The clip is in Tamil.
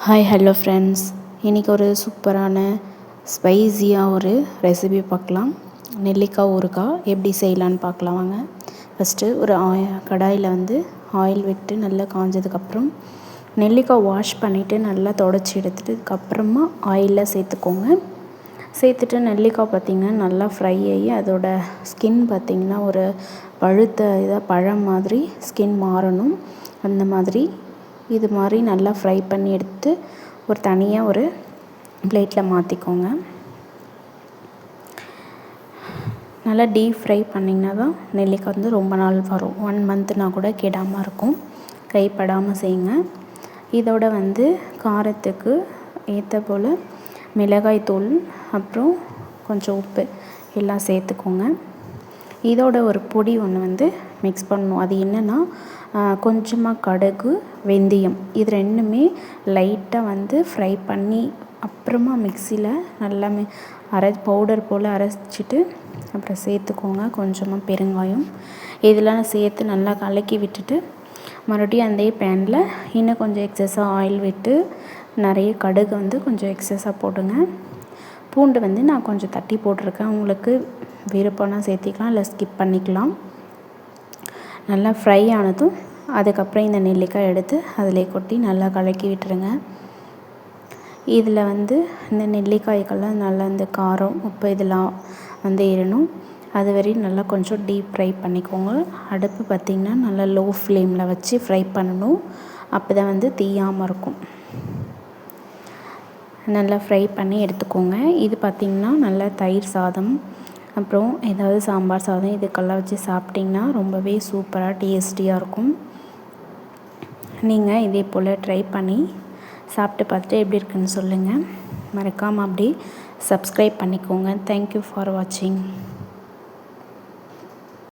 ஹாய் ஹலோ ஃப்ரெண்ட்ஸ், இன்றைக்கி ஒரு சூப்பரான ஸ்பைஸியாக ஒரு ரெசிபி பார்க்கலாம். நெல்லிக்காய் ஊறுகாய் எப்படி செய்யலான்னு பார்க்கலாம் வாங்க. ஃபஸ்ட்டு ஒரு கடாயில் ஆயில் விட்டு நல்லா காஞ்சதுக்கப்புறம் நெல்லிக்காய் வாஷ் பண்ணிவிட்டு நல்லா தொடச்சி எடுத்துட்டுக்கப்புறமா ஆயிலில் சேர்த்துக்கோங்க. சேர்த்துட்டு நெல்லிக்காய் பார்த்திங்கன்னா நல்லா ஃப்ரை ஆகி அதோட ஸ்கின் பார்த்திங்கன்னா ஒரு பழுத்த பழம் மாதிரி ஸ்கின் மாறணும். அந்த மாதிரி இது மாதிரி நல்லா ஃப்ரை பண்ணி எடுத்து ஒரு தனியாக ஒரு பிளேட்டில் மாற்றிக்கோங்க. நல்லா டீப் ஃப்ரை பண்ணிங்கன்னா தான் நெல்லிக்காய் ரொம்ப நாள் வரும். 1 மந்த்னா கூட கெடாமல் இருக்கும். கைப்படாமல் செய்யுங்க. இதோட காரத்துக்கு ஏற்ற போல் மிளகாய் தூள் அப்புறம் கொஞ்சம் உப்பு எல்லாம் சேர்த்துக்கோங்க. இதோட ஒரு பொடி ஒன்று மிக்ஸ் பண்ணணும். அது என்னென்னா கொஞ்சமாக கடுகு, வெந்தயம் இது ரெண்டுமே லைட்டாக ஃப்ரை பண்ணி அப்புறமா மிக்சியில் நல்லா பவுடர் போல் அரைச்சிட்டு அப்புறம் சேர்த்துக்கோங்க. கொஞ்சமாக பெருங்காயம் இதெல்லாம் சேர்த்து நல்லா கலக்கி விட்டுட்டு மறுபடியும் அதே பேனில் இன்னும் கொஞ்சம் எக்ஸஸாக ஆயில் விட்டு நிறைய கடுகு கொஞ்சம் எக்ஸஸாக போடுங்க. பூண்டு நான் கொஞ்சம் தட்டி போட்டிருக்கேன். உங்களுக்கு விருப்பம்னா சேர்த்திக்கலாம், இல்லை ஸ்கிப் பண்ணிக்கலாம். நல்லா ஃப்ரை ஆனதும் அதுக்கப்புறம் இந்த நெல்லிக்காய் எடுத்து அதிலே கொட்டி நல்லா கலக்கி விட்டுருங்க. இதில் இந்த நெல்லிக்காய்க்கெல்லாம் நல்லா இந்த காரம், உப்பு இதெல்லாம் ஏறணும். அது வரையும் நல்லா கொஞ்சம் டீப் ஃப்ரை பண்ணிக்கோங்க. அடுப்பு பார்த்திங்கன்னா நல்லா லோ ஃப்ளேமில் வச்சு ஃப்ரை பண்ணணும். அப்போ தான் தீயாமல் இருக்கும். நல்லா ஃப்ரை பண்ணி எடுத்துக்கோங்க. இது பார்த்திங்கன்னா நல்லா தயிர் சாதம் அப்புறம் ஏதாவது சாம்பார் சாதம் இதுக்கெல்லாம் வச்சு சாப்பிட்டிங்கன்னா ரொம்பவே சூப்பராக டேஸ்டியாக இருக்கும். நீங்கள் இதே போல் ட்ரை பண்ணி சாப்பிட்டு பார்த்துட்டு எப்படி இருக்குன்னு சொல்லுங்கள். மறக்காமல் அப்படி சப்ஸ்கிரைப் பண்ணிக்கோங்க. தேங்க்யூ ஃபார் வாட்சிங்.